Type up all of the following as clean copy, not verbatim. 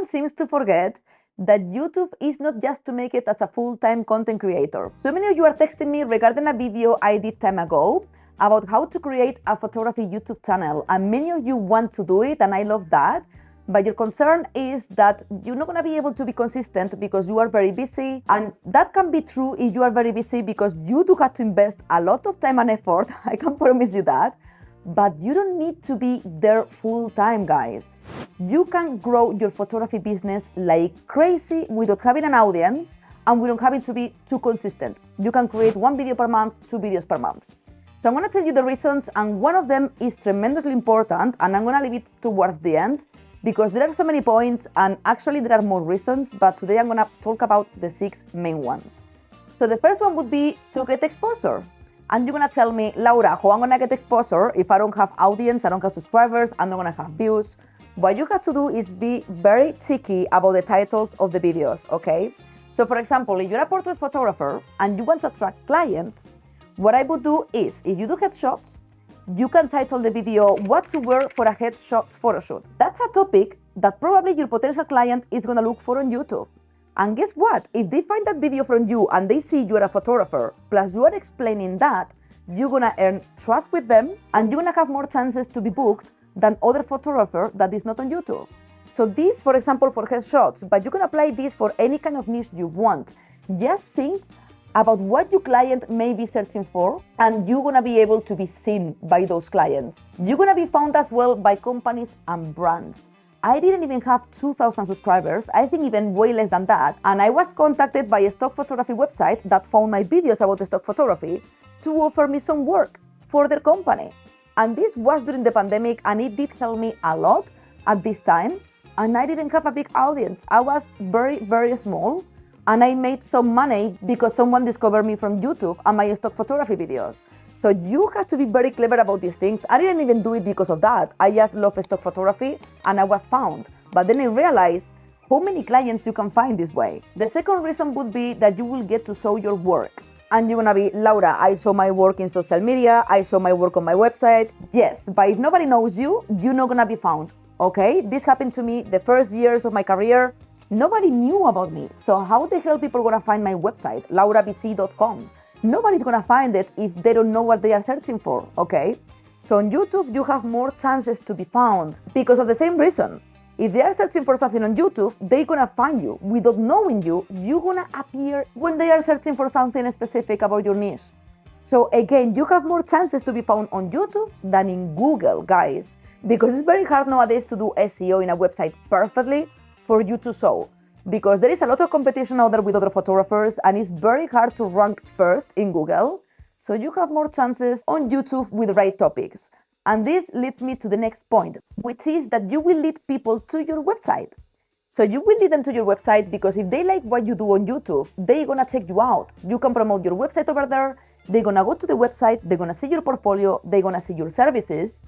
seems to forget that YouTube is not just to make it as a full-time content creator. So many of you are texting me regarding a video I did time ago about how to create a photography YouTube channel, and many of you want to do it, and I love that. But your concern is that you're not going to be able to be consistent because you are very busy. And that can be true if you are very busy because you do have to invest a lot of time and effort. I can promise you that. But you don't need to be there full time, guys. You can grow your photography business like crazy without having an audience and without having to be too consistent. You can create 1 video per month, 2 videos per month. So I'm going to tell you the reasons, and one of them is tremendously important, and I'm going to leave it towards the end because there are so many points, and actually there are more reasons, but today I'm going to talk about the 6 main ones. So the first one would be to get exposure. And you're going to tell me, Laura, how I'm going to get exposure if I don't have audience, I don't have subscribers, I'm not going to have views. What you have to do is be very cheeky about the titles of the videos, okay? So for example, if you're a portrait photographer and you want to attract clients, what I would do is, if you do headshots, you can title the video, What to Wear for a Headshots Photoshoot. That's a topic that probably your potential client is going to look for on YouTube. And guess what? If they find that video from you and they see you're a photographer, plus you are explaining that, you're going to earn trust with them and you're going to have more chances to be booked than other photographer that is not on YouTube. So this, for example, for headshots, but you can apply this for any kind of niche you want. Just think about what your client may be searching for, and you're going to be able to be seen by those clients. You're going to be found as well by companies and brands. I didn't even have 2,000 subscribers, I think even way less than that, and I was contacted by a stock photography website that found my videos about stock photography to offer me some work for their company. And this was during the pandemic, and it did help me a lot at this time, and I didn't have a big audience. I was very, very small, and I made some money because someone discovered me from YouTube and my stock photography videos. So you have to be very clever about these things. I didn't even do it because of that. I just love stock photography and I was found. But then I realized how many clients you can find this way. The second reason would be that you will get to show your work. And you're gonna be, Laura, I saw my work in social media, I saw my work on my website. Yes, but if nobody knows you, you're not gonna be found, okay? This happened to me the first years of my career. Nobody knew about me. So how the hell people gonna find my website, laurabc.com? Nobody's gonna find it if they don't know what they are searching for, okay? So on YouTube, you have more chances to be found because of the same reason. If they are searching for something on YouTube, they're gonna find you. Without knowing you, you're gonna appear when they are searching for something specific about your niche. So again, you have more chances to be found on YouTube than in Google, guys, because it's very hard nowadays to do SEO in a website perfectly for you to show, because there is a lot of competition out there with other photographers and it's very hard to rank first in Google. So you have more chances on YouTube with the right topics. And this leads me to the next point, which is that you will lead people to your website. So you will lead them to your website because if they like what you do on YouTube, they're gonna check you out. You can promote your website over there. They're gonna go to the website, they're gonna see your portfolio, they're gonna see your services.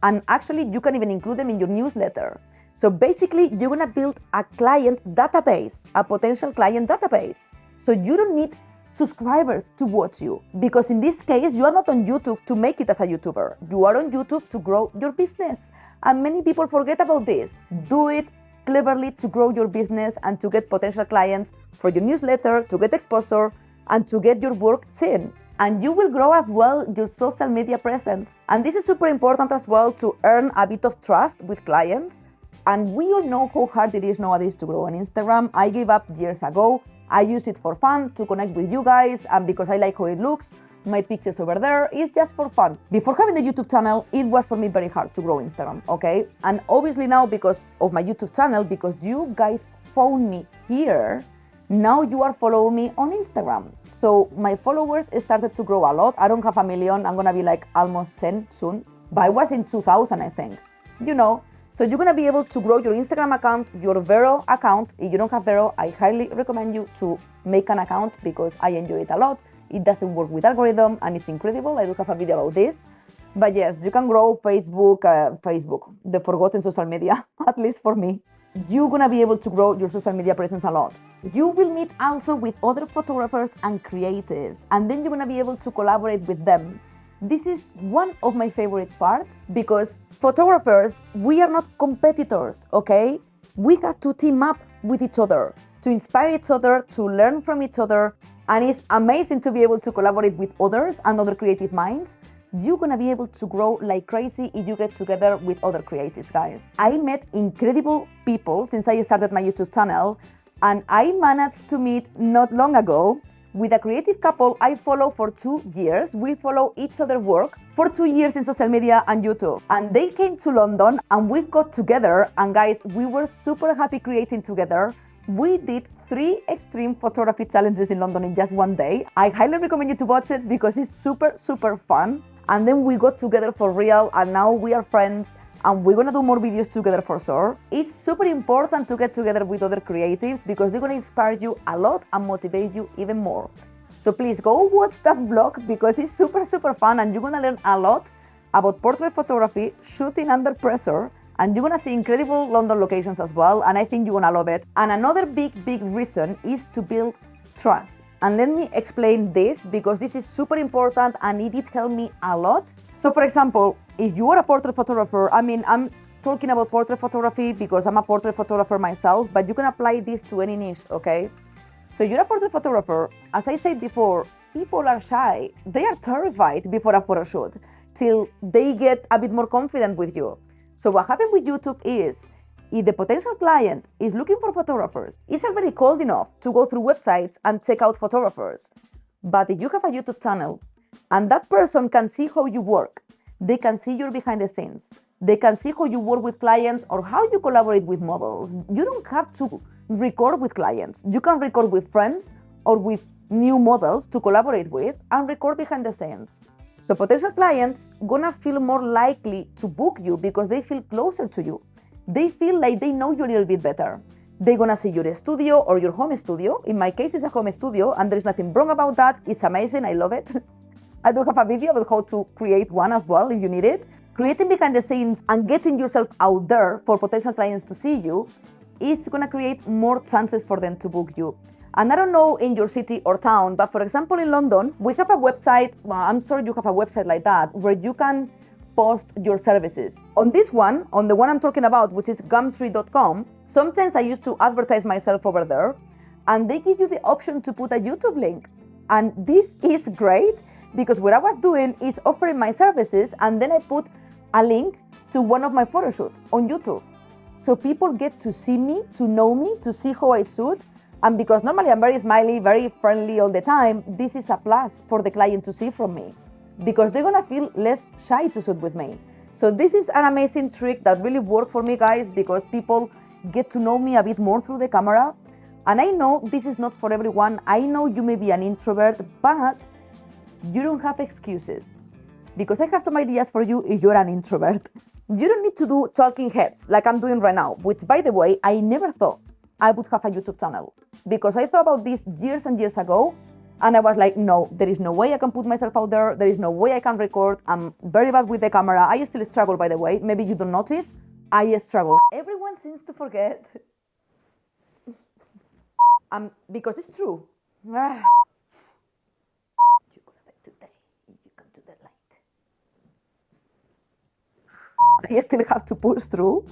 And actually you can even include them in your newsletter. So basically, you're gonna build a client database, a potential client database. So you don't need subscribers to watch you, because in this case, you are not on YouTube to make it as a YouTuber. You are on YouTube to grow your business. And many people forget about this. Do it cleverly to grow your business and to get potential clients for your newsletter, to get exposure, and to get your work seen. And you will grow as well your social media presence. And this is super important as well to earn a bit of trust with clients. And we all know how hard it is nowadays to grow on Instagram. I gave up years ago. I use it for fun, to connect with you guys, and because I like how it looks. My pictures over there is just for fun. Before having the YouTube channel, it was for me very hard to grow Instagram, okay? And obviously now, because of my YouTube channel, because you guys found me here, now you are following me on Instagram. So my followers started to grow a lot. I don't have 1 million. I'm gonna be like almost 10 soon. But I was in 2000, I think. You know, so you're gonna be able to grow your Instagram account, your Vero account. If you don't have Vero, I highly recommend you to make an account because I enjoy it a lot. It doesn't work with algorithm and it's incredible. I do have a video about this. But yes, you can grow Facebook, the forgotten social media, at least for me. You're gonna be able to grow your social media presence a lot. You will meet also with other photographers and creatives, and then you're gonna be able to collaborate with them. This is one of my favorite parts because photographers, we are not competitors, okay? We got to team up with each other, to inspire each other, to learn from each other, and it's amazing to be able to collaborate with others and other creative minds. You're gonna be able to grow like crazy if you get together with other creatives, guys. I met incredible people since I started my YouTube channel, and I managed to meet not long ago with a creative couple I follow for 2 years. We follow each other's work for 2 years in social media and YouTube. And they came to London and we got together, and guys, we were super happy creating together. We did 3 extreme photography challenges in London in just one day. I highly recommend you to watch it because it's super fun. And then we got together for real, and now we are friends, and we're gonna do more videos together for sure. It's super important to get together with other creatives because they're gonna inspire you a lot and motivate you even more. So please go watch that vlog because it's super fun, and you're gonna learn a lot about portrait photography, shooting under pressure, and you're gonna see incredible London locations as well, and I think you're gonna love it. And another big reason is to build trust. And let me explain this because this is super important and it did help me a lot. So for example, if you are a portrait photographer, I'm talking about portrait photography because I'm a portrait photographer myself, but you can apply this to any niche, okay? So you're a portrait photographer. As I said before, people are shy. They are terrified before a photo shoot till they get a bit more confident with you. So what happened with YouTube is, if the potential client is looking for photographers, it's already cold enough to go through websites and check out photographers. But if you have a YouTube channel and that person can see how you work, they can see your behind the scenes, they can see how you work with clients or how you collaborate with models. You don't have to record with clients. You can record with friends or with new models to collaborate with and record behind the scenes. So potential clients gonna feel more likely to book you because they feel closer to you. They feel like they know you a little bit better. They're gonna see your studio or your home studio. In my case, it's a home studio, and there's nothing wrong about that. It's amazing, I love it. I do have a video about how to create one as well if you need it. Creating behind the scenes and getting yourself out there for potential clients to see you, it's gonna create more chances for them to book you. And I don't know in your city or town, but for example in London, we have a website, well, I'm sure you have a website like that, where you can post your services. On this one, on the one I'm talking about, which is gumtree.com, sometimes I used to advertise myself over there, and they give you the option to put a YouTube link. And this is great because what I was doing is offering my services, and then I put a link to one of my photo shoots on YouTube. So people get to see me, to know me, to see how I shoot. And because normally I'm very smiley, very friendly all the time, this is a plus for the client to see from me, because they're gonna feel less shy to shoot with me. So this is an amazing trick that really worked for me, guys, because people get to know me a bit more through the camera. And I know this is not for everyone. I know you may be an introvert, but you don't have excuses, because I have some ideas for you if you're an introvert. You don't need to do talking heads like I'm doing right now, which, by the way, I never thought I would have a YouTube channel, because I thought about this years and years ago. And I was like, no, there is no way I can put myself out there. There is no way I can record. I'm very bad with the camera. I still struggle, by the way. Maybe you don't notice. I struggle. Everyone seems to forget. Because it's true. You could have today. You come to the light. I still have to push through.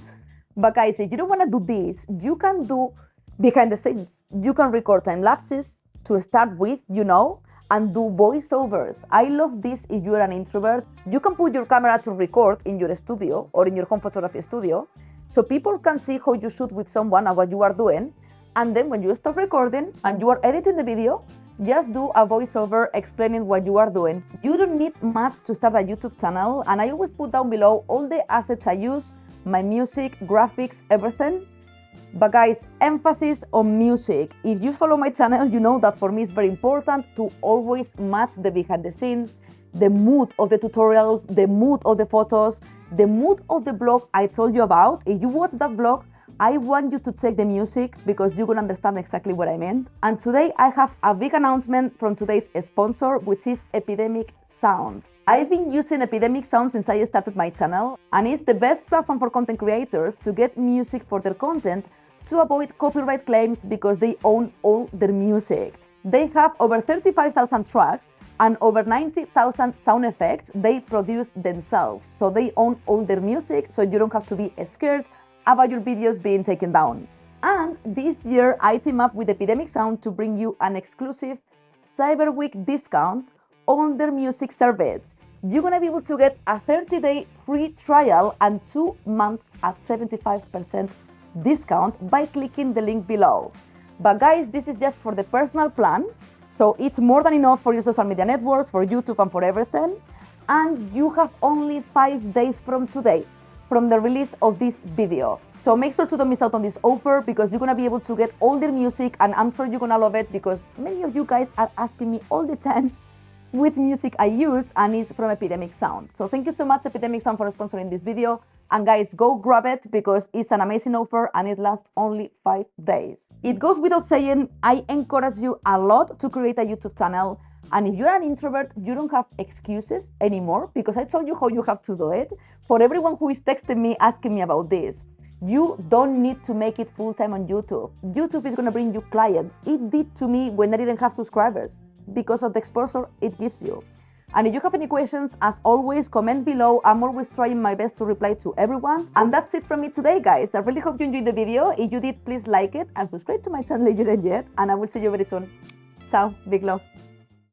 But guys, if you don't want to do this, you can do behind the scenes. You can record time lapses to start with, and do voiceovers. I love this if you're an introvert. You can put your camera to record in your studio or in your home photography studio, so people can see how you shoot with someone and what you are doing. And then when you stop recording and you are editing the video, just do a voiceover explaining what you are doing. You don't need much to start a YouTube channel, and I always put down below all the assets I use, my music, graphics, everything. But guys, emphasis on music. If you follow my channel, you know that for me it's very important to always match the behind the scenes, the mood of the tutorials, the mood of the photos, the mood of the blog I told you about. If you watch that vlog, I want you to check the music because you're gonna understand exactly what I meant. And today I have a big announcement from today's sponsor, which is Epidemic Sound. I've been using Epidemic Sound since I started my channel, and it's the best platform for content creators to get music for their content to avoid copyright claims because they own all their music. They have over 35,000 tracks and over 90,000 sound effects they produce themselves. So they own all their music, so you don't have to be scared about your videos being taken down. And this year, I team up with Epidemic Sound to bring you an exclusive Cyber Week discount on their music service. You're gonna be able to get a 30-day free trial and 2 months at 75% discount by clicking the link below. But guys, this is just for the personal plan, so it's more than enough for your social media networks, for YouTube and for everything. And you have only 5 days from today, from the release of this video. So make sure to don't miss out on this offer, because you're gonna be able to get all their music, and I'm sure you're gonna love it, because many of you guys are asking me all the time which music I use, and it's from Epidemic Sound. So thank you so much, Epidemic Sound, for sponsoring this video. And guys, go grab it, because it's an amazing offer and it lasts only 5 days. It goes without saying, I encourage you a lot to create a YouTube channel. And if you're an introvert, you don't have excuses anymore, because I told you how you have to do it. For everyone who is texting me asking me about this, you don't need to make it full-time on YouTube. YouTube is gonna bring you clients. It did to me when I didn't have subscribers, because of the exposure it gives you. And if you have any questions, as always, comment below. I'm always trying my best to reply to everyone. And that's it from me today, guys. I really hope you enjoyed the video. If you did, please like it and subscribe to my channel if you didn't yet. And I will see you very soon. Ciao, big love.